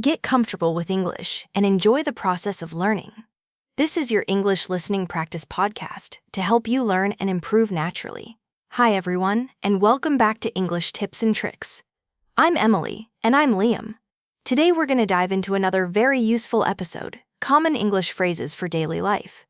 Get comfortable with English and enjoy the process of learning. This is your English listening practice podcast to help you learn and improve naturally. Hi everyone, and welcome back to English Tips and Tricks. I'm Emily, and I'm Liam. Today we're going to dive into another very useful episode, Common English Phrases for Daily Life.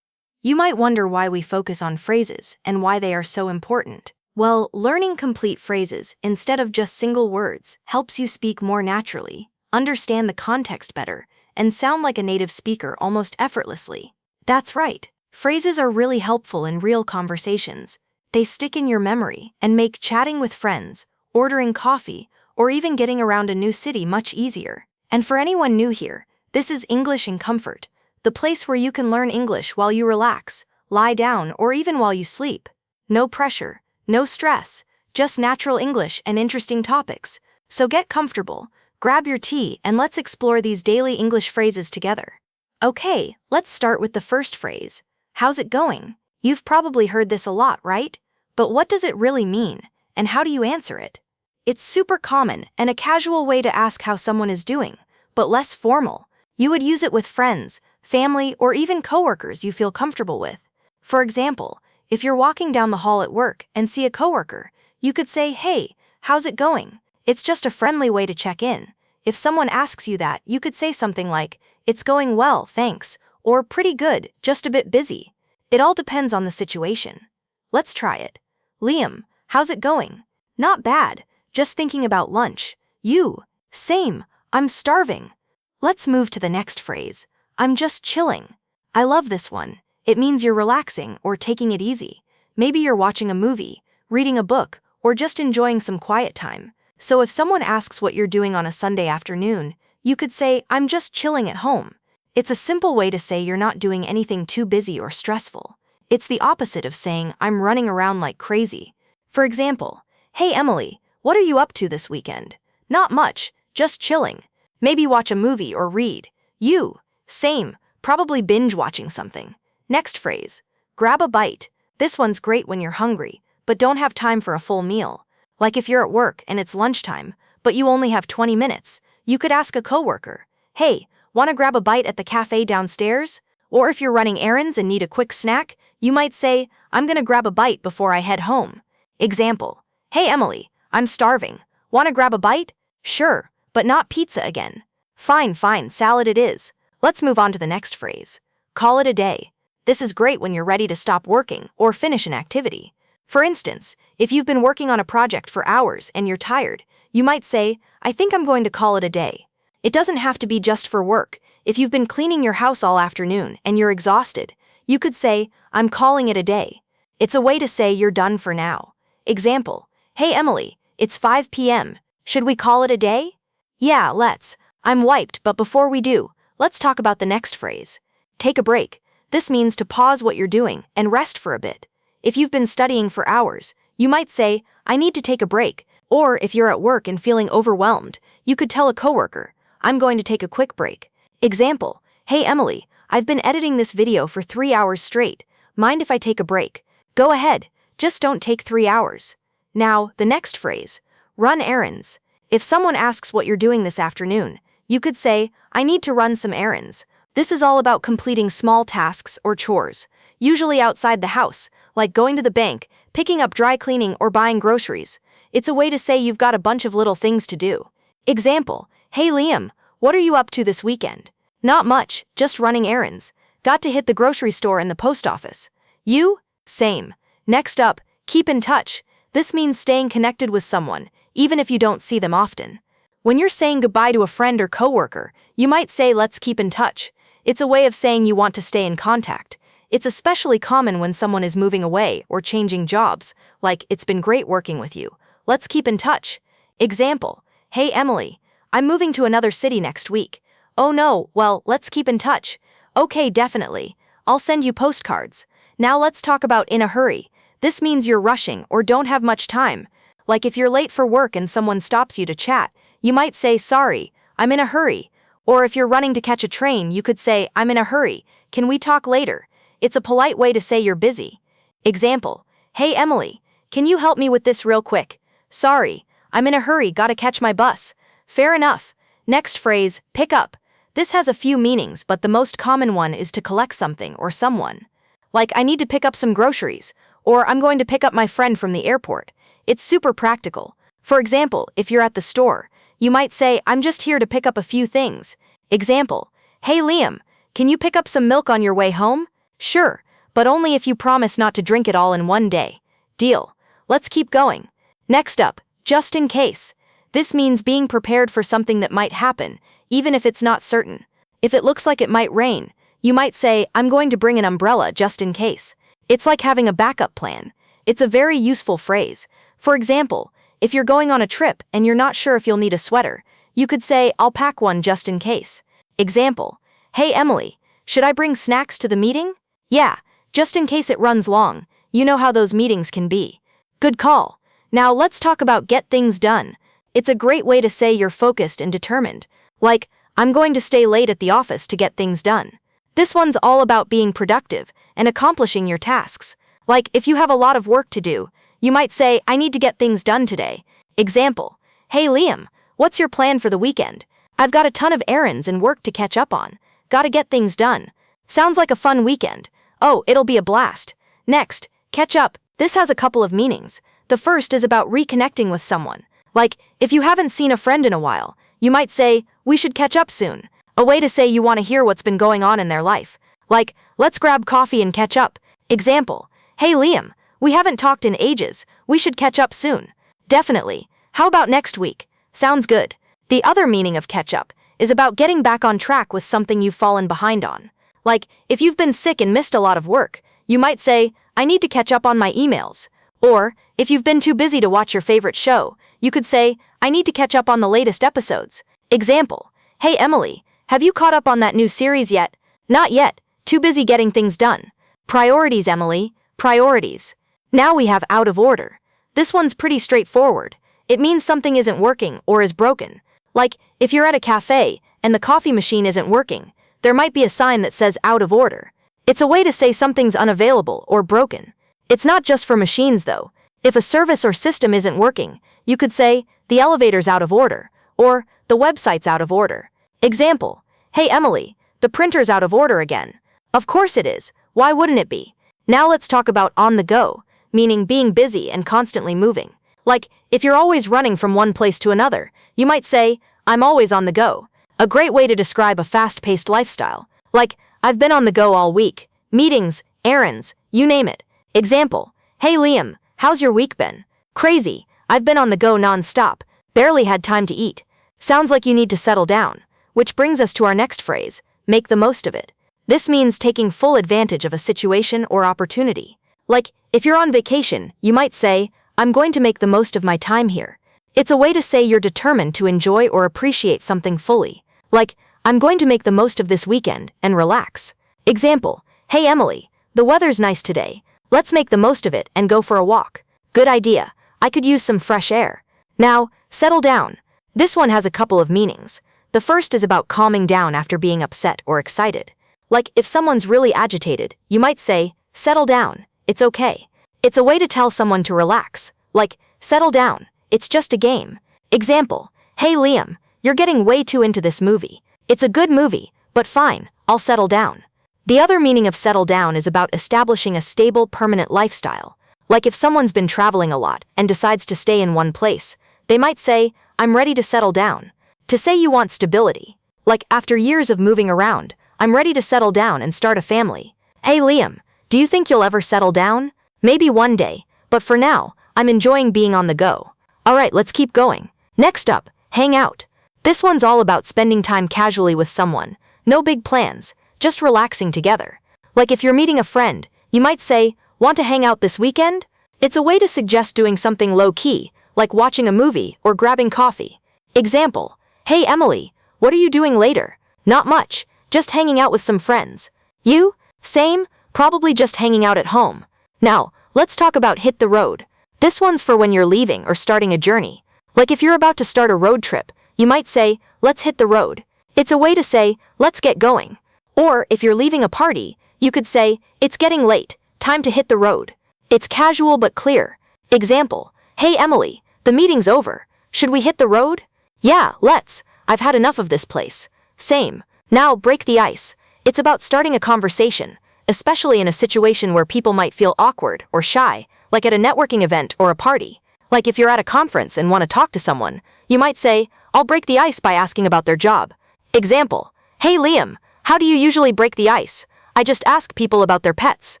You might wonder why we focus on phrases and why they are so important. Well, learning complete phrases instead of just single words helps you speak more naturally, understand the context better, and sound like a native speaker almost effortlessly. That's right, phrases are really helpful in real conversations. They stick in your memory and make chatting with friends, ordering coffee, or even getting around a new city much easier. And for anyone new here, this is English in Comfort, the place where you can learn English while you relax, lie down, or even while you sleep. No pressure, no stress, just natural English and interesting topics. So get comfortable, grab your tea, and let's explore these daily English phrases together. Okay, let's start with the first phrase. How's it going? You've probably heard this a lot, right? But what does it really mean, and how do you answer it? It's super common and a casual way to ask how someone is doing, but less formal. You would use it with friends, family, or even coworkers you feel comfortable with. For example, if you're walking down the hall at work and see a coworker, you could say, "Hey, how's it going?" It's just a friendly way to check in. If someone asks you that, you could say something like, "It's going well, thanks," or "Pretty good, just a bit busy." It all depends on the situation. Let's try it. Liam, how's it going? Not bad, just thinking about lunch. You? Same, I'm starving. Let's move to the next phrase. I'm just chilling. I love this one. It means you're relaxing or taking it easy. Maybe you're watching a movie, reading a book, or just enjoying some quiet time. So if someone asks what you're doing on a Sunday afternoon, you could say, "I'm just chilling at home." It's a simple way to say you're not doing anything too busy or stressful. It's the opposite of saying, "I'm running around like crazy." For example, "Hey Emily, what are you up to this weekend?" "Not much, just chilling. Maybe watch a movie or read." You? Same, probably binge watching something. Next phrase. Grab a bite. This one's great when you're hungry, but don't have time for a full meal. Like if you're at work and it's lunchtime, but you only have 20 minutes, you could ask a coworker, "Hey, wanna grab a bite at the cafe downstairs?" Or if you're running errands and need a quick snack, you might say, "I'm gonna grab a bite before I head home." Example, "Hey Emily, I'm starving. Wanna grab a bite?" "Sure, but not pizza again." Fine, salad it is." Let's move on to the next phrase. Call it a day. This is great when you're ready to stop working or finish an activity. For instance, if you've been working on a project for hours and you're tired, you might say, "I think I'm going to call it a day." It doesn't have to be just for work. If you've been cleaning your house all afternoon and you're exhausted, you could say, "I'm calling it a day." It's a way to say you're done for now. Example, "Hey Emily, it's 5 p.m. Should we call it a day?" "Yeah, let's. I'm wiped, but before we do, let's talk about the next phrase. Take a break. This means to pause what you're doing and rest for a bit. If you've been studying for hours, you might say, "I need to take a break." Or if you're at work and feeling overwhelmed, you could tell a coworker, "I'm going to take a quick break." Example, "Hey Emily, I've been editing this video for 3 hours straight. Mind if I take a break?" Go ahead, just don't take 3 hours. Now, the next phrase, run errands. If someone asks what you're doing this afternoon, you could say, "I need to run some errands." This is all about completing small tasks or chores, usually outside the house, like going to the bank, picking up dry cleaning, or buying groceries. It's a way to say you've got a bunch of little things to do. Example, "Hey Liam, what are you up to this weekend?" "Not much, just running errands. Got to hit the grocery store and the post office." You? Same. Next up, keep in touch. This means staying connected with someone, even if you don't see them often. When you're saying goodbye to a friend or coworker, you might say, "Let's keep in touch." It's a way of saying you want to stay in contact. It's especially common when someone is moving away or changing jobs, like, "It's been great working with you. Let's keep in touch." Example, "Hey Emily, I'm moving to another city next week." "Oh no, well, let's keep in touch." "Okay, definitely. I'll send you postcards." Now let's talk about in a hurry. This means you're rushing or don't have much time. Like if you're late for work and someone stops you to chat, you might say, "Sorry, I'm in a hurry." Or if you're running to catch a train, you could say, "I'm in a hurry. Can we talk later?" It's a polite way to say you're busy. Example, "Hey Emily, can you help me with this real quick?" "Sorry, I'm in a hurry, gotta catch my bus." Fair enough. Next phrase, pick up. This has a few meanings, but the most common one is to collect something or someone. Like, I need to pick up some groceries, or I'm going to pick up my friend from the airport. It's super practical. For example, if you're at the store, you might say, I'm just here to pick up a few things. Example, hey Liam, can you pick up some milk on your way home? Sure, but only if you promise not to drink it all in one day. Deal. Let's keep going. Next up, just in case. This means being prepared for something that might happen, even if it's not certain. If it looks like it might rain, you might say, I'm going to bring an umbrella just in case. It's like having a backup plan. It's a very useful phrase. For example, if you're going on a trip and you're not sure if you'll need a sweater, you could say, I'll pack one just in case. Example, hey Emily, should I bring snacks to the meeting? Yeah, just in case it runs long. You know how those meetings can be. Good call. Now let's talk about get things done. It's a great way to say you're focused and determined. Like, I'm going to stay late at the office to get things done. This one's all about being productive and accomplishing your tasks. Like, if you have a lot of work to do, you might say, I need to get things done today. Example, hey Liam, what's your plan for the weekend? I've got a ton of errands and work to catch up on. Gotta get things done. Sounds like a fun weekend. Oh, it'll be a blast. Next, catch up. This has a couple of meanings. The first is about reconnecting with someone. Like, if you haven't seen a friend in a while, you might say, we should catch up soon. A way to say you want to hear what's been going on in their life. Like, let's grab coffee and catch up. Example, hey Liam, we haven't talked in ages. We should catch up soon. Definitely. How about next week? Sounds good. The other meaning of catch up is about getting back on track with something you've fallen behind on. Like, if you've been sick and missed a lot of work, you might say, I need to catch up on my emails. Or, if you've been too busy to watch your favorite show, you could say, I need to catch up on the latest episodes. Example, hey Emily, have you caught up on that new series yet? Not yet. Too busy getting things done. Priorities, Emily. Priorities. Now we have out of order. This one's pretty straightforward. It means something isn't working or is broken. Like, if you're at a cafe and the coffee machine isn't working, there might be a sign that says out of order. It's a way to say something's unavailable or broken. It's not just for machines though. If a service or system isn't working, you could say, the elevator's out of order, or the website's out of order. Example, hey Emily, the printer's out of order again. Of course it is. Why wouldn't it be? Now let's talk about on the go, meaning being busy and constantly moving. Like, if you're always running from one place to another, you might say, I'm always on the go. A great way to describe a fast-paced lifestyle. Like, I've been on the go all week. Meetings, errands, you name it. Example, hey Liam, how's your week been? Crazy. I've been on the go non-stop. Barely had time to eat. Sounds like you need to settle down. Which brings us to our next phrase, make the most of it. This means taking full advantage of a situation or opportunity. Like, if you're on vacation, you might say, I'm going to make the most of my time here. It's a way to say you're determined to enjoy or appreciate something fully. Like, I'm going to make the most of this weekend and relax. Example, hey Emily, the weather's nice today. Let's make the most of it and go for a walk. Good idea. I could use some fresh air. Now, settle down. This one has a couple of meanings. The first is about calming down after being upset or excited. Like, if someone's really agitated, you might say, settle down, it's okay. It's a way to tell someone to relax. Like, settle down, it's just a game. Example, hey Liam, you're getting way too into this movie. It's a good movie, but fine, I'll settle down. The other meaning of settle down is about establishing a stable, permanent lifestyle. Like if someone's been traveling a lot and decides to stay in one place, they might say, I'm ready to settle down. To say you want stability. Like after years of moving around, I'm ready to settle down and start a family. Hey Liam, do you think you'll ever settle down? Maybe one day, but for now, I'm enjoying being on the go. Alright, let's keep going. Next up, hang out. This one's all about spending time casually with someone. No big plans, just relaxing together. Like if you're meeting a friend, you might say, want to hang out this weekend? It's a way to suggest doing something low-key, like watching a movie or grabbing coffee. Example, hey Emily, what are you doing later? Not much, just hanging out with some friends. You? Same, probably just hanging out at home. Now, let's talk about hit the road. This one's for when you're leaving or starting a journey. Like if you're about to start a road trip, you might say, let's hit the road. It's a way to say, let's get going. Or if you're leaving a party, you could say, it's getting late, time to hit the road. It's casual but clear. Example, hey Emily, the meeting's over. Should we hit the road? Yeah, let's. I've had enough of this place. Same. Now break the ice. It's about starting a conversation, especially in a situation where people might feel awkward or shy, like at a networking event or a party. Like if you're at a conference and want to talk to someone, you might say, I'll break the ice by asking about their job. Example, hey Liam, how do you usually break the ice? I just ask people about their pets.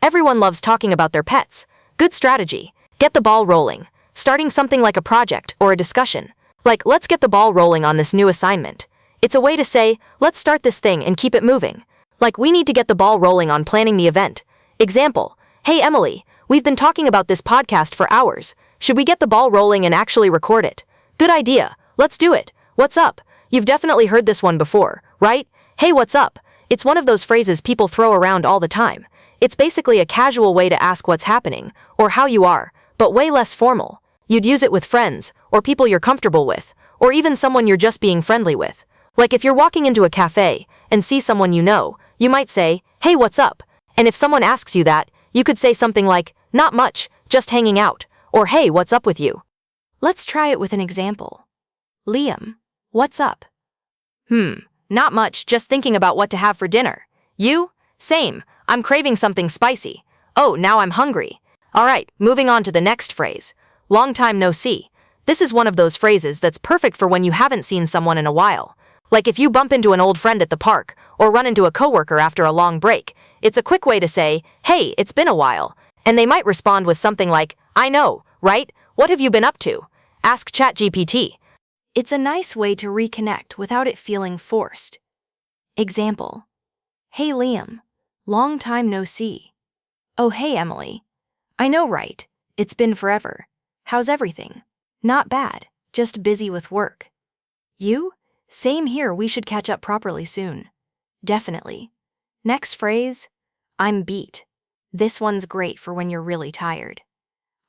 Everyone loves talking about their pets. Good strategy. Get the ball rolling. Starting something like a project or a discussion. Like, let's get the ball rolling on this new assignment. It's a way to say, let's start this thing and keep it moving. Like, we need to get the ball rolling on planning the event. Example, hey Emily, we've been talking about this podcast for hours. Should we get the ball rolling and actually record it? Good idea. Let's do it. What's up? You've definitely heard this one before, right? Hey, what's up? It's one of those phrases people throw around all the time. It's basically a casual way to ask what's happening, or how you are, but way less formal. You'd use it with friends, or people you're comfortable with, or even someone you're just being friendly with. Like if you're walking into a cafe and see someone you know, you might say, hey, what's up? And if someone asks you that, you could say something like, not much, just hanging out, or hey, what's up with you? Let's try it with an example. Liam, what's up? Not much, just thinking about what to have for dinner. You? Same, I'm craving something spicy. Oh, now I'm hungry. Alright, moving on to the next phrase. Long time no see. This is one of those phrases that's perfect for when you haven't seen someone in a while. Like if you bump into an old friend at the park, or run into a coworker after a long break, it's a quick way to say, hey, it's been a while. And they might respond with something like, I know, right? What have you been up to? Ask ChatGPT. It's a nice way to reconnect without it feeling forced. Example, hey Liam, long time no see. Oh hey Emily. I know, right? It's been forever. How's everything? Not bad, just busy with work. You? Same here, we should catch up properly soon. Definitely. Next phrase, I'm beat. This one's great for when you're really tired.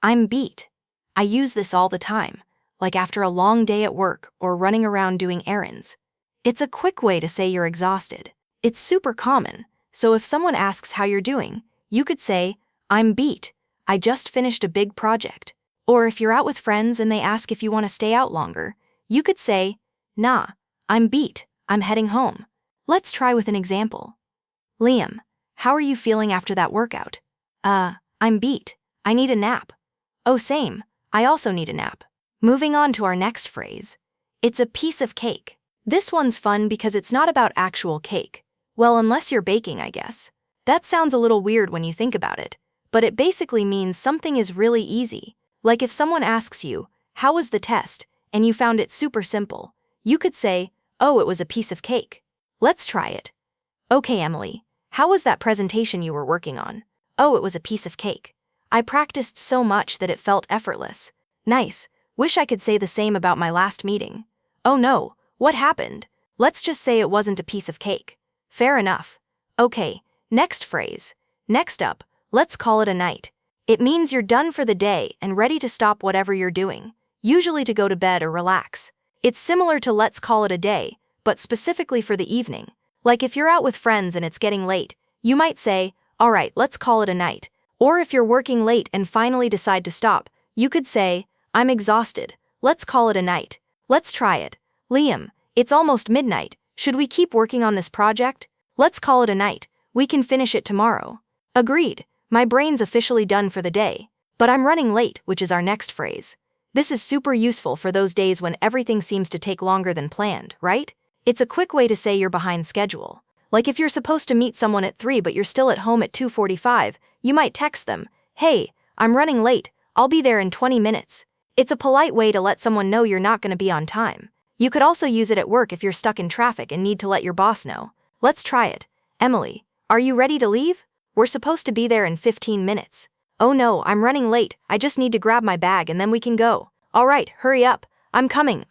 I'm beat. I use this all the time, like after a long day at work or running around doing errands. It's a quick way to say you're exhausted. It's super common, so if someone asks how you're doing, you could say, I'm beat. I just finished a big project. Or if you're out with friends and they ask if you want to stay out longer, you could say, nah, I'm beat. I'm heading home. Let's try with an example. Liam, how are you feeling after that workout? I'm beat. I need a nap. Oh, same. I also need a nap. Moving on to our next phrase. It's a piece of cake. This one's fun because it's not about actual cake. Well, unless you're baking, I guess. That sounds a little weird when you think about it, but it basically means something is really easy. Like if someone asks you, how was the test, and you found it super simple, you could say, oh, it was a piece of cake. Let's try it. Okay, Emily, how was that presentation you were working on? Oh, it was a piece of cake. I practiced so much that it felt effortless. Nice. Wish I could say the same about my last meeting. Oh no, what happened? Let's just say it wasn't a piece of cake. Fair enough. Okay, next phrase. Next up, let's call it a night. It means you're done for the day and ready to stop whatever you're doing, usually to go to bed or relax. It's similar to let's call it a day, but specifically for the evening. Like if you're out with friends and it's getting late, you might say, all right, let's call it a night. Or if you're working late and finally decide to stop, you could say, I'm exhausted. Let's call it a night. Let's try it. Liam, it's almost midnight. Should we keep working on this project? Let's call it a night. We can finish it tomorrow. Agreed. My brain's officially done for the day. But I'm running late, which is our next phrase. This is super useful for those days when everything seems to take longer than planned, right? It's a quick way to say you're behind schedule. Like if you're supposed to meet someone at 3 but you're still at home at 2:45, you might text them, hey, I'm running late. I'll be there in 20 minutes. It's a polite way to let someone know you're not going to be on time. You could also use it at work if you're stuck in traffic and need to let your boss know. Let's try it. Emily, are you ready to leave? We're supposed to be there in 15 minutes. Oh no, I'm running late. I just need to grab my bag and then we can go. All right, hurry up. I'm coming.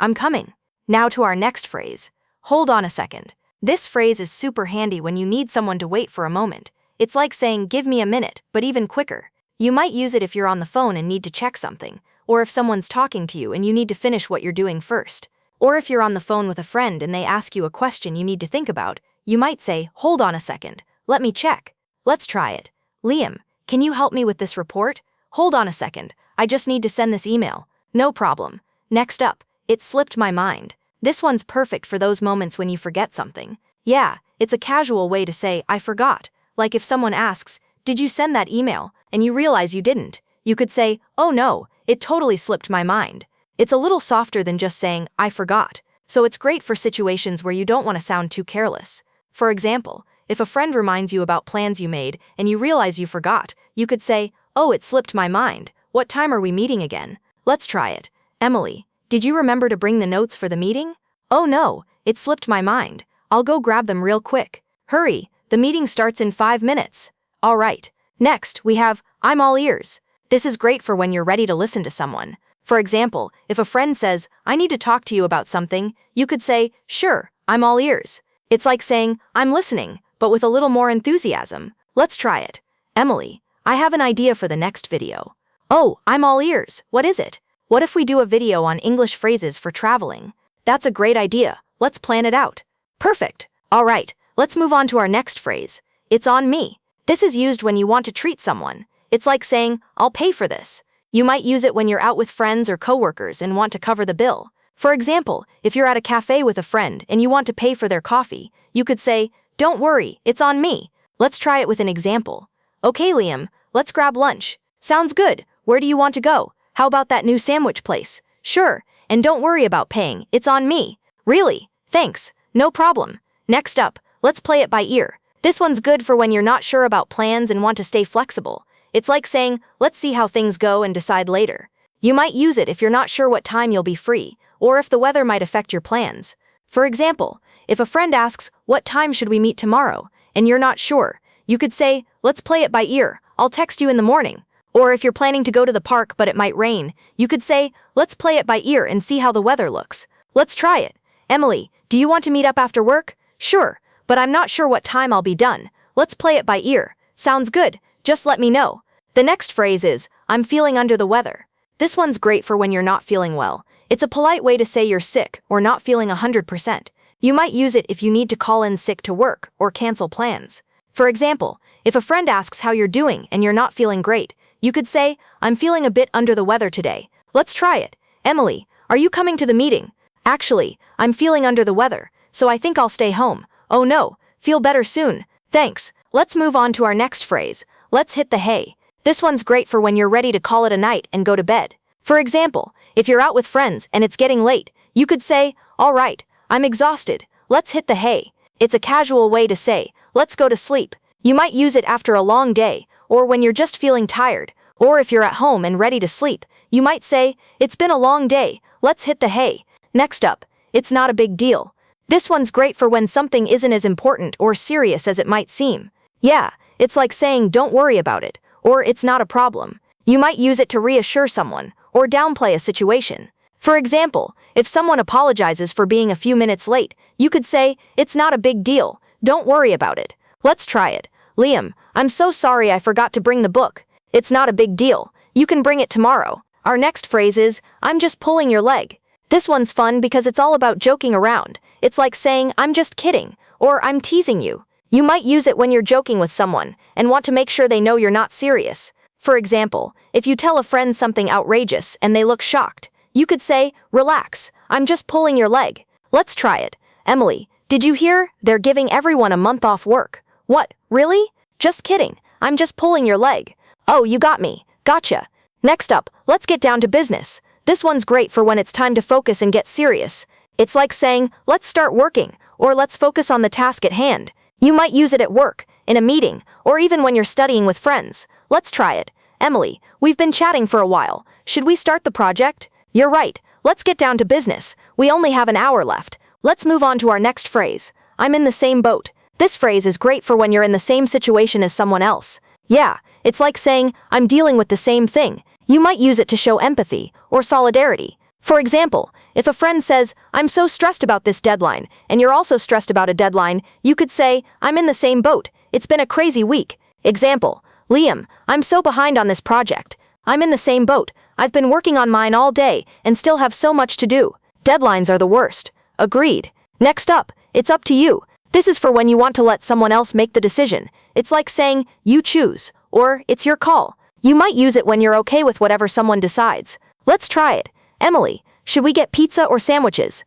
Now to our next phrase. Hold on a second. This phrase is super handy when you need someone to wait for a moment. It's like saying, give me a minute, but even quicker. You might use it if you're on the phone and need to check something, or if someone's talking to you and you need to finish what you're doing first. Or if you're on the phone with a friend and they ask you a question you need to think about, you might say, hold on a second. Let me check. Let's try it. Liam, can you help me with this report? Hold on a second. I just need to send this email. No problem. Next up, it slipped my mind. This one's perfect for those moments when you forget something. Yeah, it's a casual way to say, I forgot. Like if someone asks, did you send that email? And you realize you didn't. You could say, oh no, it totally slipped my mind. It's a little softer than just saying, I forgot. So it's great for situations where you don't want to sound too careless. For example, if a friend reminds you about plans you made and you realize you forgot, you could say, oh, it slipped my mind. What time are we meeting again? Let's try it. Emily, did you remember to bring the notes for the meeting? Oh no, it slipped my mind. I'll go grab them real quick. Hurry, the meeting starts in 5 minutes. All right. Next, we have, I'm all ears. This is great for when you're ready to listen to someone. For example, if a friend says, I need to talk to you about something, you could say, sure, I'm all ears. It's like saying, I'm listening, but with a little more enthusiasm. Let's try it. Emily, I have an idea for the next video. Oh, I'm all ears. What is it? What if we do a video on English phrases for traveling? That's a great idea. Let's plan it out. Perfect. All right, let's move on to our next phrase. It's on me. This is used when you want to treat someone. It's like saying, I'll pay for this. You might use it when you're out with friends or coworkers and want to cover the bill. For example, if you're at a cafe with a friend and you want to pay for their coffee, you could say, don't worry, it's on me. Let's try it with an example. Okay, Liam, let's grab lunch. Sounds good. Where do you want to go? How about that new sandwich place? Sure, and don't worry about paying, it's on me. Really? Thanks. No problem. Next up, let's play it by ear. This one's good for when you're not sure about plans and want to stay flexible. It's like saying, let's see how things go and decide later. You might use it if you're not sure what time you'll be free, or if the weather might affect your plans. For example, if a friend asks, what time should we meet tomorrow? And you're not sure, you could say, let's play it by ear, I'll text you in the morning. Or if you're planning to go to the park but it might rain, you could say, let's play it by ear and see how the weather looks. Let's try it. Emily, do you want to meet up after work? Sure, but I'm not sure what time I'll be done. Let's play it by ear. Sounds good, just let me know. The next phrase is, I'm feeling under the weather. This one's great for when you're not feeling well. It's a polite way to say you're sick or not feeling 100%. You might use it if you need to call in sick to work or cancel plans. For example, if a friend asks how you're doing and you're not feeling great, you could say, I'm feeling a bit under the weather today. Let's try it. Emily, are you coming to the meeting? Actually, I'm feeling under the weather, so I think I'll stay home. Oh no, feel better soon. Thanks. Let's move on to our next phrase. Let's hit the hay. This one's great for when you're ready to call it a night and go to bed. For example, if you're out with friends and it's getting late, you could say, all right, I'm exhausted. Let's hit the hay. It's a casual way to say, let's go to sleep. You might use it after a long day, or when you're just feeling tired, or if you're at home and ready to sleep, you might say, it's been a long day, let's hit the hay. Next up, it's not a big deal. This one's great for when something isn't as important or serious as it might seem. Yeah, it's like saying don't worry about it, or it's not a problem. You might use it to reassure someone, or downplay a situation. For example, if someone apologizes for being a few minutes late, you could say, it's not a big deal, don't worry about it. Let's try it. Liam, I'm so sorry I forgot to bring the book. It's not a big deal. You can bring it tomorrow. Our next phrase is, I'm just pulling your leg. This one's fun because it's all about joking around. It's like saying, I'm just kidding, or I'm teasing you. You might use it when you're joking with someone and want to make sure they know you're not serious. For example, if you tell a friend something outrageous and they look shocked, you could say, relax, I'm just pulling your leg. Let's try it. Emily, did you hear? They're giving everyone a month off work. What, really? Just kidding, I'm just pulling your leg. Oh, you got me. Gotcha. Next up, let's get down to business. This one's great for when it's time to focus and get serious. It's like saying, let's start working, or let's focus on the task at hand. You might use it at work, in a meeting, or even when you're studying with friends. Let's try it. Emily, we've been chatting for a while. Should we start the project? You're right. Let's get down to business. We only have an hour left. Let's move on to our next phrase. I'm in the same boat. This phrase is great for when you're in the same situation as someone else. Yeah, it's like saying, I'm dealing with the same thing. You might use it to show empathy or solidarity. For example, if a friend says, I'm so stressed about this deadline, and you're also stressed about a deadline, you could say, I'm in the same boat. It's been a crazy week. Example, Liam, I'm so behind on this project. I'm in the same boat. I've been working on mine all day and still have so much to do. Deadlines are the worst. Agreed. Next up, it's up to you. This is for when you want to let someone else make the decision. It's like saying, you choose, or it's your call. You might use it when you're okay with whatever someone decides. Let's try it. Emily, should we get pizza or sandwiches?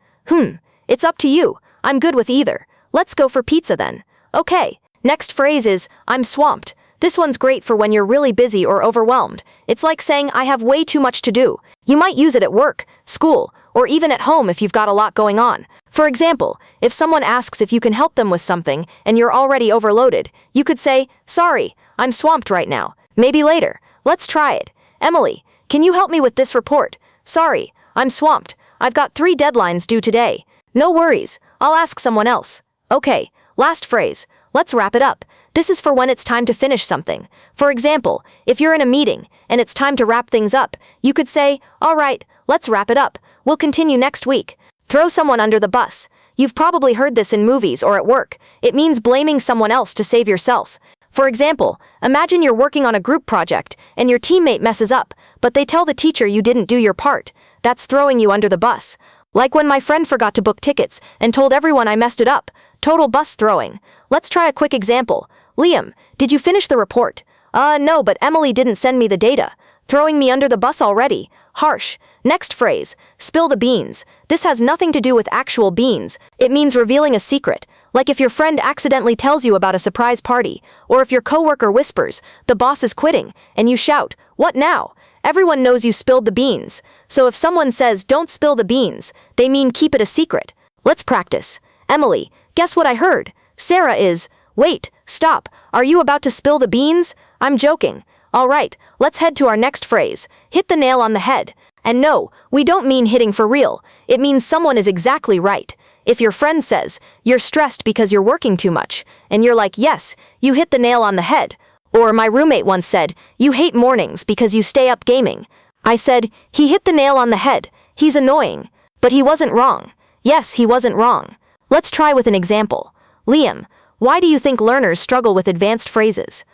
It's up to you. I'm good with either. Let's go for pizza then. Okay. Next phrase is, I'm swamped. This one's great for when you're really busy or overwhelmed. It's like saying, I have way too much to do. You might use it at work, school, or even at home if you've got a lot going on. For example, if someone asks if you can help them with something and you're already overloaded, you could say, sorry, I'm swamped right now. Maybe later. Let's try it. Emily, can you help me with this report? Sorry, I'm swamped. I've got 3 deadlines due today. No worries. I'll ask someone else. Okay, last phrase. Let's wrap it up. This is for when it's time to finish something. For example, if you're in a meeting and it's time to wrap things up, you could say, all right, let's wrap it up. We'll continue next week. Throw someone under the bus. You've probably heard this in movies or at work. It means blaming someone else to save yourself. For example, imagine you're working on a group project and your teammate messes up, but they tell the teacher you didn't do your part. That's throwing you under the bus. Like when my friend forgot to book tickets and told everyone I messed it up. Total bus throwing. Let's try a quick example. Liam, did you finish the report? No, but Emily didn't send me the data. Throwing me under the bus already. Harsh. Next phrase. Spill the beans. This has nothing to do with actual beans. It means revealing a secret. Like if your friend accidentally tells you about a surprise party, or if your coworker whispers, the boss is quitting, and you shout, what now? Everyone knows you spilled the beans. So if someone says, don't spill the beans, they mean keep it a secret. Let's practice. Emily, guess what I heard? Sarah is, wait, stop, are you about to spill the beans? I'm joking. All right, let's head to our next phrase. Hit the nail on the head. And no, we don't mean hitting for real. It means someone is exactly right. If your friend says, you're stressed because you're working too much, and you're like, yes, you hit the nail on the head. Or my roommate once said, you hate mornings because you stay up gaming. I said, he hit the nail on the head. He's annoying. But he wasn't wrong. Yes, he wasn't wrong. Let's try with an example. Liam, why do you think learners struggle with advanced phrases?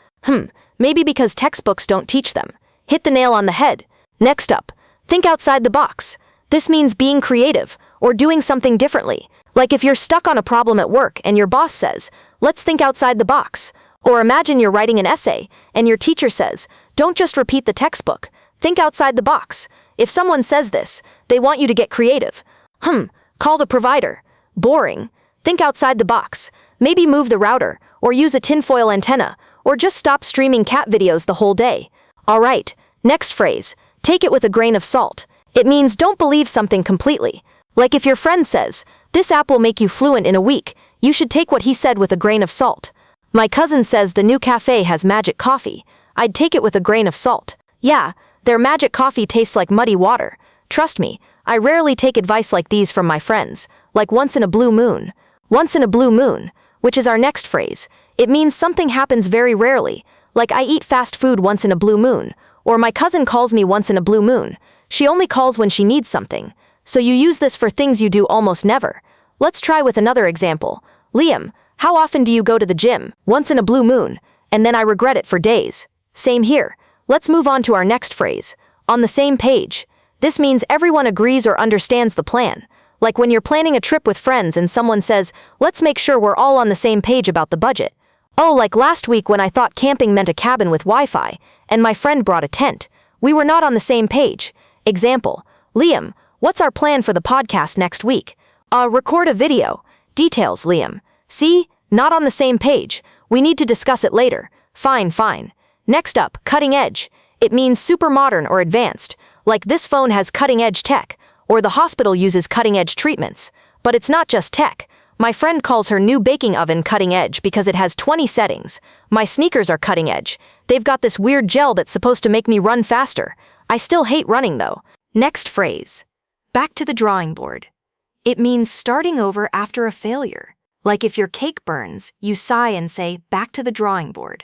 Maybe because textbooks don't teach them. Hit the nail on the head. Next up, think outside the box. This means being creative or doing something differently. Like if you're stuck on a problem at work and your boss says, let's think outside the box. Or imagine you're writing an essay and your teacher says, don't just repeat the textbook. Think outside the box. If someone says this, they want you to get creative. Call the provider. Boring. Think outside the box. Maybe move the router, or use a tinfoil antenna, or just stop streaming cat videos the whole day. All right, next phrase. Take it with a grain of salt. It means don't believe something completely. Like if your friend says, this app will make you fluent in a week, you should take what he said with a grain of salt. My cousin says the new cafe has magic coffee. I'd take it with a grain of salt. Yeah, their magic coffee tastes like muddy water. Trust me, I rarely take advice like these from my friends, like once in a blue moon. Once in a blue moon, which is our next phrase. It means something happens very rarely, like I eat fast food once in a blue moon, or my cousin calls me once in a blue moon. She only calls when she needs something. So you use this for things you do almost never. Let's try with another example. Liam, how often do you go to the gym? Once in a blue moon, and then I regret it for days. Same here. Let's move on to our next phrase. On the same page. This means everyone agrees or understands the plan. Like when you're planning a trip with friends and someone says, let's make sure we're all on the same page about the budget. Oh, like last week when I thought camping meant a cabin with Wi-Fi, and my friend brought a tent. We were not on the same page. Example. Liam, what's our plan for the podcast next week? Record a video. Details, Liam. See? Not on the same page. We need to discuss it later. Fine. Next up, cutting edge. It means super modern or advanced. Like this phone has cutting-edge tech, or the hospital uses cutting-edge treatments. But it's not just tech. My friend calls her new baking oven cutting-edge because it has 20 settings. My sneakers are cutting-edge. They've got this weird gel that's supposed to make me run faster. I still hate running though. Next phrase. Back to the drawing board. It means starting over after a failure. Like if your cake burns, you sigh and say, back to the drawing board.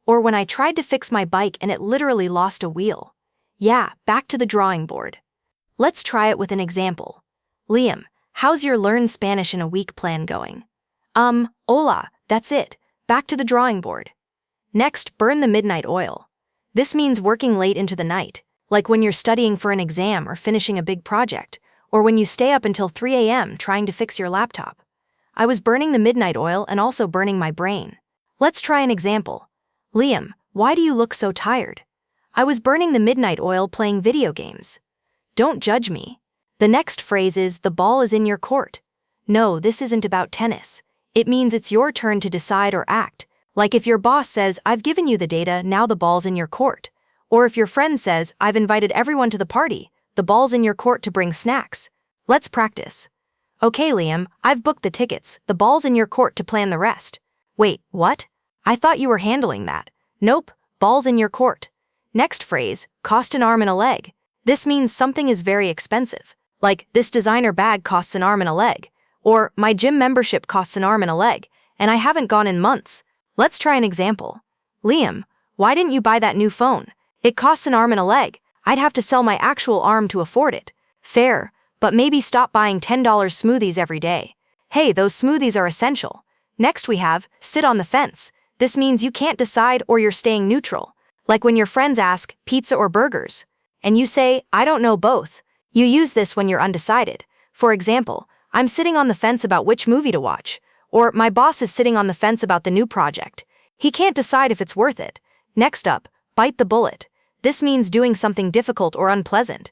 Or when I tried to fix my bike and it literally lost a wheel. Yeah, back to the drawing board. Let's try it with an example. Liam, how's your learn Spanish in a week plan going? Hola, that's it. Back to the drawing board. Next, burn the midnight oil. This means working late into the night, like when you're studying for an exam or finishing a big project, or when you stay up until 3 a.m. trying to fix your laptop. I was burning the midnight oil and also burning my brain. Let's try an example. Liam, why do you look so tired? I was burning the midnight oil playing video games. Don't judge me. The next phrase is, the ball is in your court. No, this isn't about tennis. It means it's your turn to decide or act. Like if your boss says, I've given you the data, now the ball's in your court. Or if your friend says, I've invited everyone to the party, the ball's in your court to bring snacks. Let's practice. Okay, Liam, I've booked the tickets. The ball's in your court to plan the rest. Wait, what? I thought you were handling that. Nope, ball's in your court. Next phrase, cost an arm and a leg. This means something is very expensive. Like, this designer bag costs an arm and a leg. Or, my gym membership costs an arm and a leg, and I haven't gone in months. Let's try an example. Liam, why didn't you buy that new phone? It costs an arm and a leg. I'd have to sell my actual arm to afford it. Fair, but maybe stop buying $10 smoothies every day. Hey, those smoothies are essential. Next we have, sit on the fence. This means you can't decide or you're staying neutral. Like when your friends ask, pizza or burgers? And you say, I don't know both. You use this when you're undecided. For example, I'm sitting on the fence about which movie to watch. Or, my boss is sitting on the fence about the new project. He can't decide if it's worth it. Next up, bite the bullet. This means doing something difficult or unpleasant.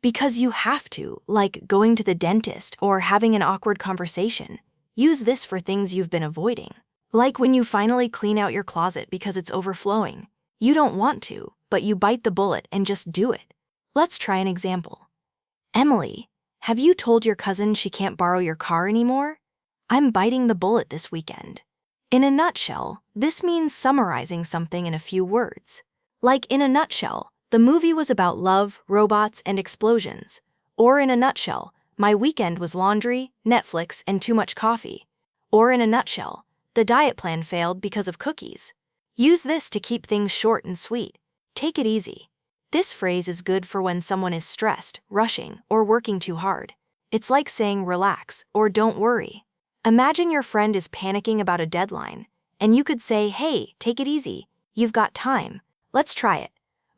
Because you have to, like going to the dentist or having an awkward conversation. Use this for things you've been avoiding. Like when you finally clean out your closet because it's overflowing. You don't want to, but you bite the bullet and just do it. Let's try an example. Emily, have you told your cousin she can't borrow your car anymore? I'm biting the bullet this weekend. In a nutshell, this means summarizing something in a few words. Like in a nutshell, the movie was about love, robots, and explosions. Or in a nutshell, my weekend was laundry, Netflix, and too much coffee. Or in a nutshell, the diet plan failed because of cookies. Use this to keep things short and sweet. Take it easy. This phrase is good for when someone is stressed, rushing, or working too hard. It's like saying relax or don't worry. Imagine your friend is panicking about a deadline, and you could say, hey, take it easy. You've got time. Let's try it.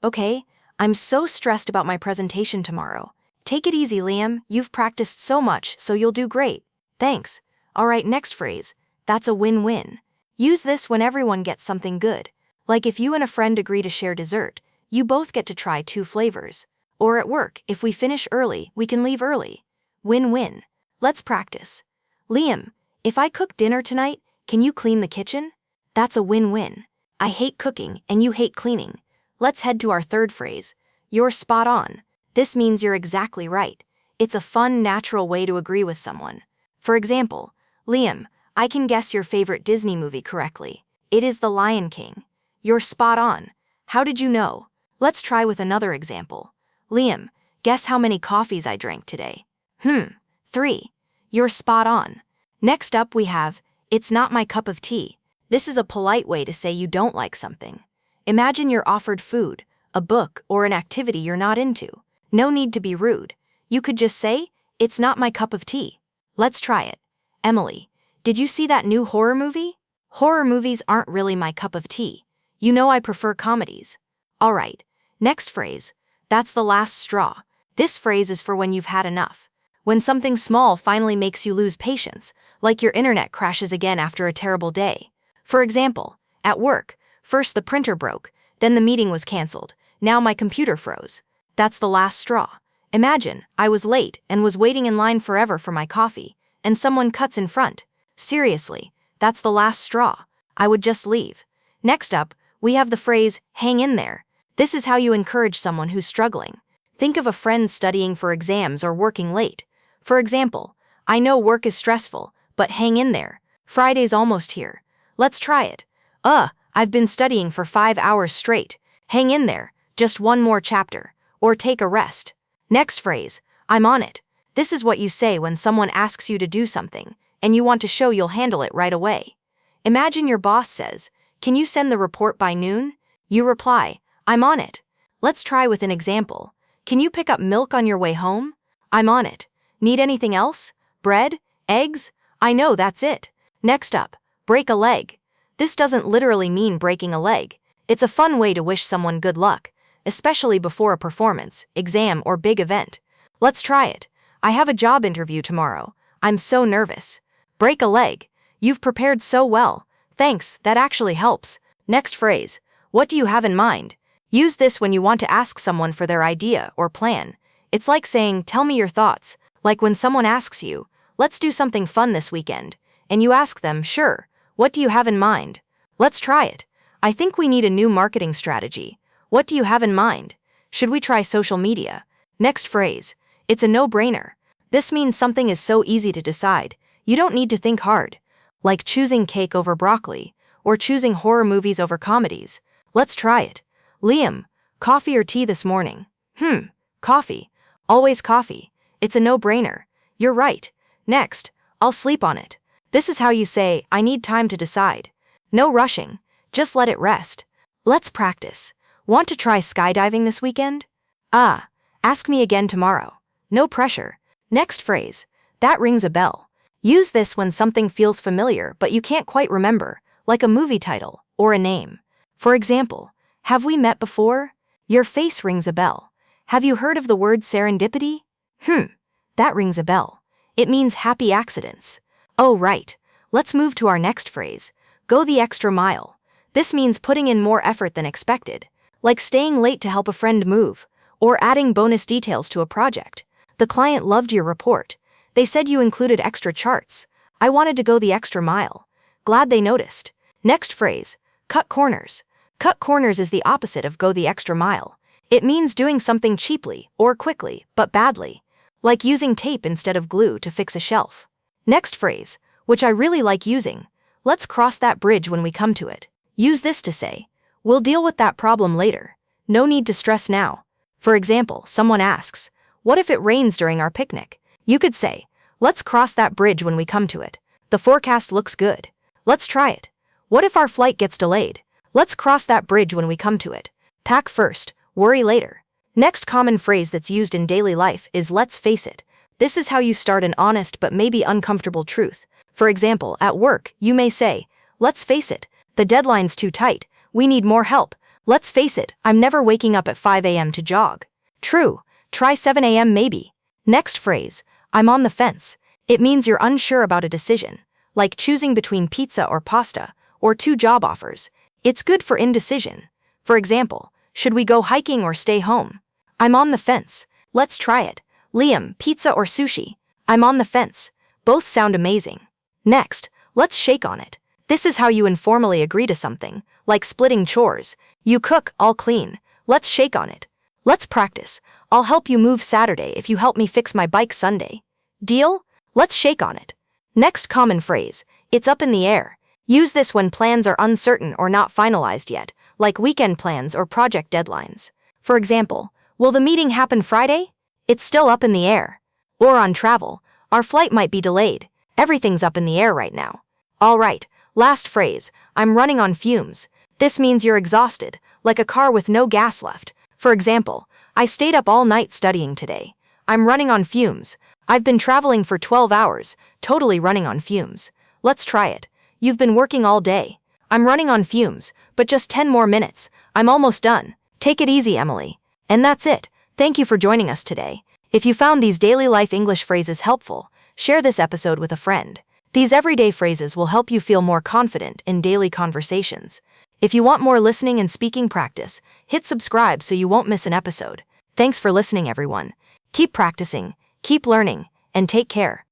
Okay, I'm so stressed about my presentation tomorrow. Take it easy, Liam. You've practiced so much, so you'll do great. Thanks. All right, next phrase. That's a win-win. Use this when everyone gets something good. Like if you and a friend agree to share dessert, you both get to try 2 flavors. Or at work, if we finish early, we can leave early. Win-win. Let's practice. Liam, if I cook dinner tonight, can you clean the kitchen? That's a win-win. I hate cooking and you hate cleaning. Let's head to our third phrase. You're spot on. This means you're exactly right. It's a fun, natural way to agree with someone. For example, Liam, I can guess your favorite Disney movie correctly. It is The Lion King. You're spot on. How did you know? Let's try with another example. Liam, guess how many coffees I drank today? 3. You're spot on. Next up we have, it's not my cup of tea. This is a polite way to say you don't like something. Imagine you're offered food, a book, or an activity you're not into. No need to be rude. You could just say, it's not my cup of tea. Let's try it. Emily, did you see that new horror movie? Horror movies aren't really my cup of tea. You know I prefer comedies. All right, next phrase. That's the last straw. This phrase is for when you've had enough. When something small finally makes you lose patience, like your internet crashes again after a terrible day. For example, at work, first the printer broke, then the meeting was canceled, now my computer froze. That's the last straw. Imagine, I was late and was waiting in line forever for my coffee, and someone cuts in front. Seriously, that's the last straw. I would just leave. Next up, we have the phrase, hang in there. This is how you encourage someone who's struggling. Think of a friend studying for exams or working late. For example, I know work is stressful, but hang in there. Friday's almost here. Let's try it. I've been studying for 5 hours straight. Hang in there, just one more chapter. Or take a rest. Next phrase, I'm on it. This is what you say when someone asks you to do something, and you want to show you'll handle it right away. Imagine your boss says, can you send the report by noon? You reply, I'm on it. Let's try with an example. Can you pick up milk on your way home? I'm on it. Need anything else? Bread? Eggs? I know, that's it. Next up, break a leg. This doesn't literally mean breaking a leg. It's a fun way to wish someone good luck, especially before a performance, exam, or big event. Let's try it. I have a job interview tomorrow. I'm so nervous. Break a leg. You've prepared so well. Thanks, that actually helps. Next phrase. What do you have in mind? Use this when you want to ask someone for their idea or plan. It's like saying, tell me your thoughts, like when someone asks you, let's do something fun this weekend, and you ask them, sure, what do you have in mind? Let's try it. I think we need a new marketing strategy. What do you have in mind? Should we try social media? Next phrase. It's a no-brainer. This means something is so easy to decide, you don't need to think hard. Like choosing cake over broccoli, or choosing horror movies over comedies. Let's try it. Liam, coffee or tea this morning? Coffee. Always coffee. It's a no-brainer. You're right. Next, I'll sleep on it. This is how you say, I need time to decide. No rushing. Just let it rest. Let's practice. Want to try skydiving this weekend? Ask me again tomorrow. No pressure. Next phrase. That rings a bell. Use this when something feels familiar but you can't quite remember, like a movie title or a name. For example, have we met before? Your face rings a bell. Have you heard of the word serendipity? That rings a bell. It means happy accidents. Oh, right. Let's move to our next phrase. Go the extra mile. This means putting in more effort than expected, like staying late to help a friend move, or adding bonus details to a project. The client loved your report. They said you included extra charts. I wanted to go the extra mile. Glad they noticed. Next phrase. Cut corners. Cut corners is the opposite of go the extra mile. It means doing something cheaply or quickly, but badly, like using tape instead of glue to fix a shelf. Next phrase, which I really like using. Let's cross that bridge when we come to it. Use this to say, we'll deal with that problem later. No need to stress now. For example, someone asks, what if it rains during our picnic? You could say, let's cross that bridge when we come to it. The forecast looks good. Let's try it. What if our flight gets delayed? Let's cross that bridge when we come to it. Pack first, worry later. Next common phrase that's used in daily life is let's face it. This is how you start an honest but maybe uncomfortable truth. For example, at work, you may say, let's face it, the deadline's too tight, we need more help. Let's face it, I'm never waking up at 5 a.m. to jog. True, try 7 a.m. maybe. Next phrase, I'm on the fence. It means you're unsure about a decision, like choosing between pizza or pasta, or two job offers. It's good for indecision. For example, should we go hiking or stay home? I'm on the fence. Let's try it. Liam, pizza or sushi? I'm on the fence. Both sound amazing. Next, let's shake on it. This is how you informally agree to something, like splitting chores. You cook, I'll clean. Let's shake on it. Let's practice. I'll help you move Saturday if you help me fix my bike Sunday. Deal? Let's shake on it. Next common phrase, it's up in the air. Use this when plans are uncertain or not finalized yet, like weekend plans or project deadlines. For example, will the meeting happen Friday? It's still up in the air. Or on travel, our flight might be delayed. Everything's up in the air right now. All right, last phrase, I'm running on fumes. This means you're exhausted, like a car with no gas left. For example, I stayed up all night studying today. I'm running on fumes. I've been traveling for 12 hours, totally running on fumes. Let's try it. You've been working all day. I'm running on fumes, but just 10 more minutes. I'm almost done. Take it easy, Emily. And that's it. Thank you for joining us today. If you found these daily life English phrases helpful, share this episode with a friend. These everyday phrases will help you feel more confident in daily conversations. If you want more listening and speaking practice, hit subscribe so you won't miss an episode. Thanks for listening, everyone. Keep practicing, keep learning, and take care.